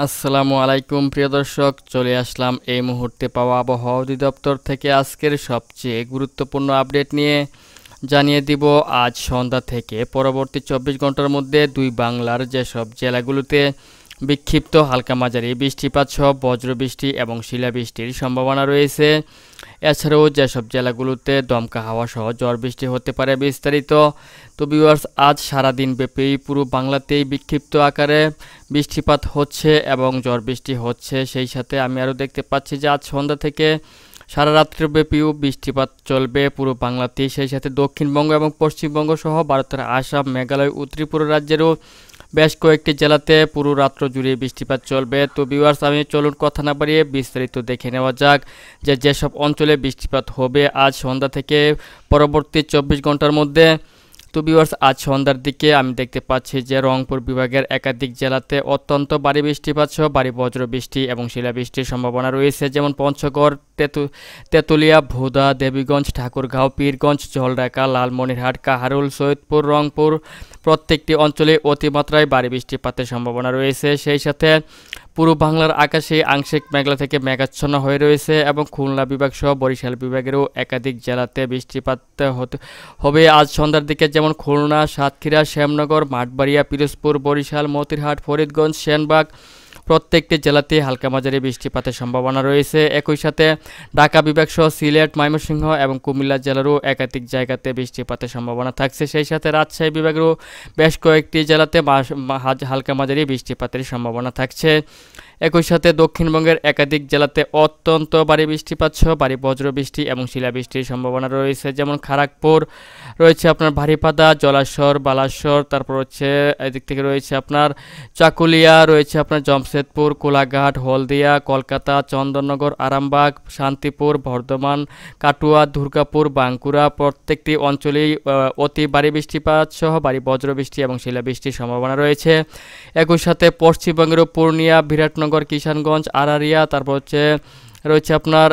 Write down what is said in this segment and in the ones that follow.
আসসালামু আলাইকুম প্রিয় দর্শক, চলে আসলাম এই মুহূর্তে পাওয়া আবহাওয়া অধিদপ্তর থেকে আজকের সবচেয়ে গুরুত্বপূর্ণ আপডেট নিয়ে। জানিয়ে দিব আজ সন্ধ্যা থেকে পরবর্তী 24 ঘন্টার মধ্যে দুই বাংলার যেসব জেলাগুলোতে বিক্ষিপ্ত হালকা মাঝারি বৃষ্টিপাত সহ বজ্রবৃষ্টি এবং শিলাবৃষ্টির সম্ভাবনা রয়েছে। এছাড়াও যেসব জেলাগুলোতে দমকা হাওয়া সহ ঝড় বৃষ্টি হতে পারে বিস্তারিত। তো ভিউয়ার্স, আজ সারাদিন ব্যাপী পুরো বাংলাতেই বিক্ষিপ্ত আকারে বৃষ্টিপাত হচ্ছে এবং ঝড় বৃষ্টি হচ্ছে। সেই সাথে আমি আরও দেখতে পাচ্ছি যে আজ সন্ধ্যা থেকে সারা রাত্রিব্যাপীও বৃষ্টিপাত চলবে পুরো বাংলাতেই। সেই সাথে দক্ষিণবঙ্গ এবং পশ্চিমবঙ্গ সহ ভারতের আসাম, মেঘালয় ও ত্রিপুরা রাজ্যেরও বেশ কয়েকটি জেলাতে পুরো রাত্র জুড়ে বৃষ্টিপাত চলবে। তো ভিউয়ার্স, আমি চলুন কথা না বাড়িয়ে বিস্তারিত দেখে নেওয়া যাক যে যেসব অঞ্চলে বৃষ্টিপাত হবে আজ সন্ধ্যা থেকে পরবর্তী 24 ঘন্টার মধ্যে। তো ভিউয়ার্স, আজ সন্ধ্যার দিকে আমি দেখতে পাচ্ছি যে রংপুর বিভাগের একাধিক জেলাতে অত্যন্ত ভারী বৃষ্টিপাত সহ ভারী বজ্রবৃষ্টি এবং শিলাবৃষ্টির সম্ভাবনা রয়েছে, যেমন পঞ্চগড়, তেঁতুলিয়া, ভোদা, দেবীগঞ্জ, ঠাকুরগাঁও, পীরগঞ্জ, জলঢাকা, লালমনিরহাট, কাহারোল, সৈয়দপুর, রংপুর প্রত্যেকটি অঞ্চলে অতিমাত্রায় ভারী বৃষ্টিপাতের সম্ভাবনা রয়েছে। সেই সাথে পুরো বাংলার আকাশে আংশিক মেঘলা থেকে মেঘাচ্ছন্ন হয়ে রয়েছে এবং খুলনা বিভাগ সহ বরিশাল বিভাগেরও একাধিক জেলাতে বৃষ্টিপাত হবে আজ সন্ধ্যার দিকে, যেমন খুলনা, সাতক্ষীরা, শ্যামনগর, মাঠবাড়িয়া, পিরোজপুর, বরিশাল, মতিরহাট, ফরিদগঞ্জ, সেনবাগ প্রত্যেকটি জেলাতে হালকা মাঝারি বৃষ্টিপাতের সম্ভাবনা রয়েছে। একই সাথে ঢাকা বিভাগ সহ সিলেট, ময়মনসিংহ এবং কুমিল্লা জেলারও একাধিক জায়গাতে বৃষ্টিপাতের সম্ভাবনা থাকছে। সেই সাথে রাজশাহী বিভাগেরও বেশ কয়েকটি জেলাতে হালকা মাঝারি বৃষ্টিপাতের সম্ভাবনা থাকছে। একই সাথে দক্ষিণবঙ্গের একাধিক জেলাতে অত্যন্ত ভারী বৃষ্টিপাত সহ ভারী বজ্রবৃষ্টি এবং শিলাবৃষ্টির সম্ভাবনা রয়েছে, যেমন খড়গপুর রয়েছে আপনার ভারীপাদা, জলাশর, বালাসর, তারপর হচ্ছে এদিক থেকে রয়েছে আপনার চাকুলিয়া, রয়েছে আপনার জামশেদপুর, কোলাঘাট, হলদিয়া, কলকাতা, চন্দননগর, আরামবাগ, শান্তিপুর, বর্ধমান, কাটুয়া, দুর্গাপুর, বাঁকুড়া প্রত্যেকটি অঞ্চলেই অতি ভারী বৃষ্টিপাত সহ ভারী বজ্রবৃষ্টি এবং শিলাবৃষ্টির সম্ভাবনা রয়েছে। একই সাথে পশ্চিমবঙ্গেরও পূর্ণিয়া, বিরাটনগর, কিষানগঞ্জ, আরারিয়া, তারপর রয়েছে আপনার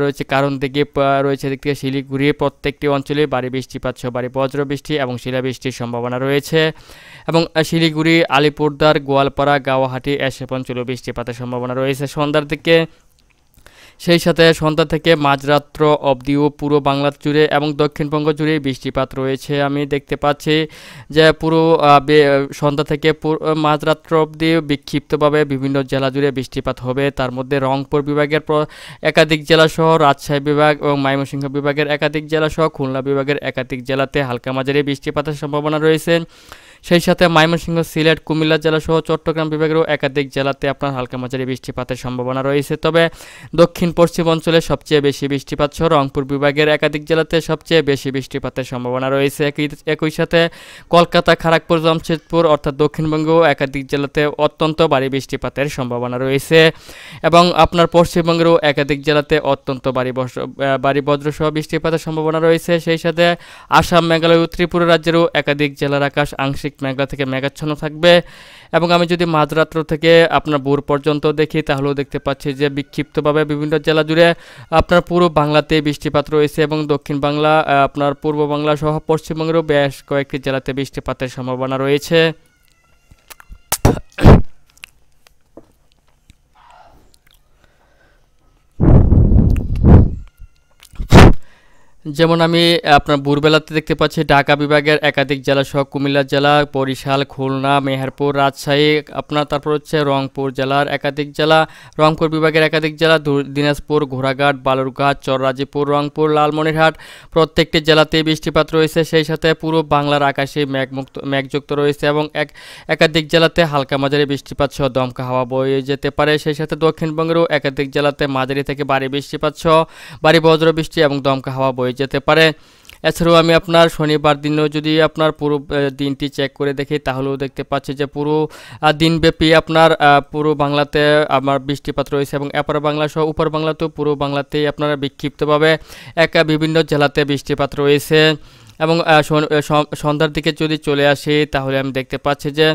রয়েছে কারণদিঘি, রয়েছে এদিক থেকে শিলিগুড়ি প্রত্যেকটি অঞ্চলে ভারী বৃষ্টিপাত সহ ভারী বজ্রবৃষ্টি এবং শিলাবৃষ্টির সম্ভাবনা রয়েছে। এবং শিলিগুড়ি, আলিপুরদুয়ার, গোয়ালপাড়া, গুয়াহাটি এসব অঞ্চলেও বৃষ্টিপাতের সম্ভাবনা রয়েছে সন্ধ্যার দিকে। সেই সাথে সন্ধ্যা থেকে মাঝরাত্র অবধিও পুরো বাংলা জুড়ে এবং দক্ষিণবঙ্গ জুড়ে বৃষ্টিপাত রয়েছে। আমি দেখতে পাচ্ছি যে পুরো সন্ধ্যা থেকে মাঝরাত্র অবধি বিক্ষিপ্তভাবে বিভিন্ন জেলা জুড়ে বৃষ্টিপাত হবে। তার মধ্যে রংপুর বিভাগের একাধিক জেলাসহ রাজশাহী বিভাগ এবং ময়মনসিংহ বিভাগের একাধিক জেলাসহ খুলনা বিভাগের একাধিক জেলাতে হালকা মাঝারি বৃষ্টিপাতের সম্ভাবনা রয়েছে। সেই সাথে ময়মনসিংহ, সিলেট, কুমিল্লা জেলাসহ চট্টগ্রাম বিভাগেরও একাধিক জেলাতে আপনার হালকা মাঝারি বৃষ্টিপাতের সম্ভাবনা রয়েছে। তবে দক্ষিণ পশ্চিম অঞ্চলে সবচেয়ে বেশি বৃষ্টিপাত সহ রংপুর বিভাগের একাধিক জেলাতে সবচেয়ে বেশি বৃষ্টিপাতের সম্ভাবনা রয়েছে। একই সাথে কলকাতা, খড়গপুর, জামশেদপুর অর্থাৎ দক্ষিণবঙ্গেও একাধিক জেলাতে অত্যন্ত ভারী বৃষ্টিপাতের সম্ভাবনা রয়েছে এবং আপনার পশ্চিমবঙ্গেরও একাধিক জেলাতে অত্যন্ত ভারী বজ্রসহ বৃষ্টিপাতের সম্ভাবনা রয়েছে। সেই সাথে আসাম, মেঘালয় ও ত্রিপুরা রাজ্যেরও একাধিক জেলার আকাশ আংশিক মেঘলা থেকে মেঘাচ্ছন্ন থাকবে। এবং আমি যদি মাঝরাত্র থেকে আপনার ভোর পর্যন্ত দেখি তাহলেও দেখতে পাচ্ছি যে বিক্ষিপ্তভাবে বিভিন্ন জেলা জুড়ে আপনার পুরো বাংলাতে বৃষ্টিপাত রয়েছে এবং দক্ষিণ বাংলা, আপনার পূর্ব বাংলা সহ পশ্চিমবঙ্গেরও বেশ কয়েকটি জেলাতে বৃষ্টিপাতের সম্ভাবনা রয়েছে। যেমন আমি আপনার ভোরবেলাতে দেখতে পাচ্ছি ঢাকা বিভাগের একাধিক জেলা সহ কুমিল্লা জেলা, বরিশাল, খুলনা, মেহেরপুর, রাজশাহী, আপনার তারপর হচ্ছে রংপুর জেলার একাধিক জেলা, রংপুর বিভাগের একাধিক জেলা, দিনাজপুর, ঘোড়াঘাট, বালুরঘাট, চররাজিপুর, রংপুর, লালমনিরহাট প্রত্যেকটি জেলাতেই বৃষ্টিপাত রয়েছে। সেই সাথে পুরো বাংলার আকাশে মেঘযুক্ত রয়েছে এবং একাধিক জেলাতে হালকা মাঝারি বৃষ্টিপাত সহ দমকা হাওয়া বয়ে যেতে পারে। সেই সাথে দক্ষিণবঙ্গেরও একাধিক জেলাতে মাঝারি থেকে ভারী বৃষ্টিপাত সহ ভারী বজ্রবৃষ্টি এবং দমকা হাওয়া বয়ে যেতে পারে। এছাড়াও আমি আপনার শনিবার দিনেও যদি আপনার পুরো দিনটি চেক করে দেখি তাহলেও দেখতে পাচ্ছি যে পুরো দিনব্যাপী আপনার পুরো বাংলাতে আমার বৃষ্টিপাত রয়েছে এবং এপার বাংলা সহ উপর বাংলাতেও পুরো বাংলাতেই আপনার বিক্ষিপ্তভাবে বিভিন্ন জেলাতে বৃষ্টিপাত রয়েছে। এবং সন্ধ্যার দিকে যদি চলে আসি তাহলে আমি দেখতে পাচ্ছি যে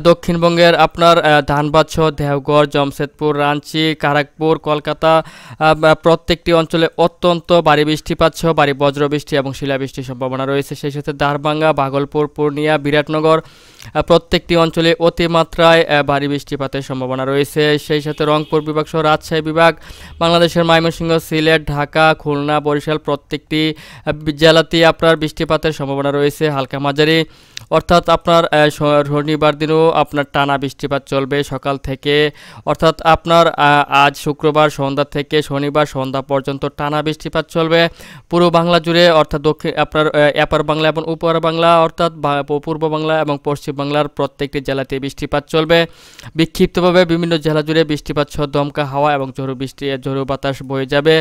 দক্ষিণবঙ্গের আপনার ধানবাদ সহ দেওঘর, জামশেদপুর, রাঞ্চি, খড়গপুর, কলকাতা প্রত্যেকটি অঞ্চলে অত্যন্ত ভারী বৃষ্টিপাত সহ ভারী বজ্রবৃষ্টি এবং শিলাবৃষ্টির সম্ভাবনা রয়েছে। সেই সাথে দারভাঙ্গা, ভাগলপুর, পূর্ণিয়া, বিরাটনগর প্রত্যেকটি অঞ্চলে অতিমাত্রায় ভারী বৃষ্টিপাতের সম্ভাবনা রয়েছে। সেই সাথে রংপুর বিভাগ সহ রাজশাহী বিভাগ, বাংলাদেশের ময়মনসিংহ, সিলেট, ঢাকা, খুলনা, বরিশাল প্রত্যেকটি জেলাতেই আপনার বৃষ্টিপাতের সম্ভাবনা রয়েছে হালকা মাঝারি। অর্থাৎ আপনার শনিবার দিনও আপনার টানা বৃষ্টিপাত চলবে সকাল থেকে, অর্থাৎ আপনার আজ শুক্রবার সন্ধ্যা থেকে শনিবার সন্ধ্যা পর্যন্ত টানা বৃষ্টিপাত চলবে পুরো বাংলা জুড়ে, অর্থাৎ দক্ষিণ আপনার এপার বাংলা এবং উপর বাংলা, অর্থাৎ পূর্ব বাংলা এবং পশ্চিম বাংলার প্রত্যেকটি জেলাতে বৃষ্টিপাত চলবে। বিক্ষিপ্তভাবে বিভিন্ন জেলা জুড়ে বৃষ্টিপাত সহ দমকা হাওয়া এবং ঝোড়ো বাতাস বয়ে যাবে।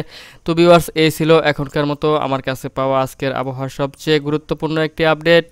তো ভিউয়ার্স, এই ছিল এখনকার মতো আমার কাছে পাওয়া আজকের আবহাওয়ার সবচেয়ে গুরুত্বপূর্ণ একটি আপডেট।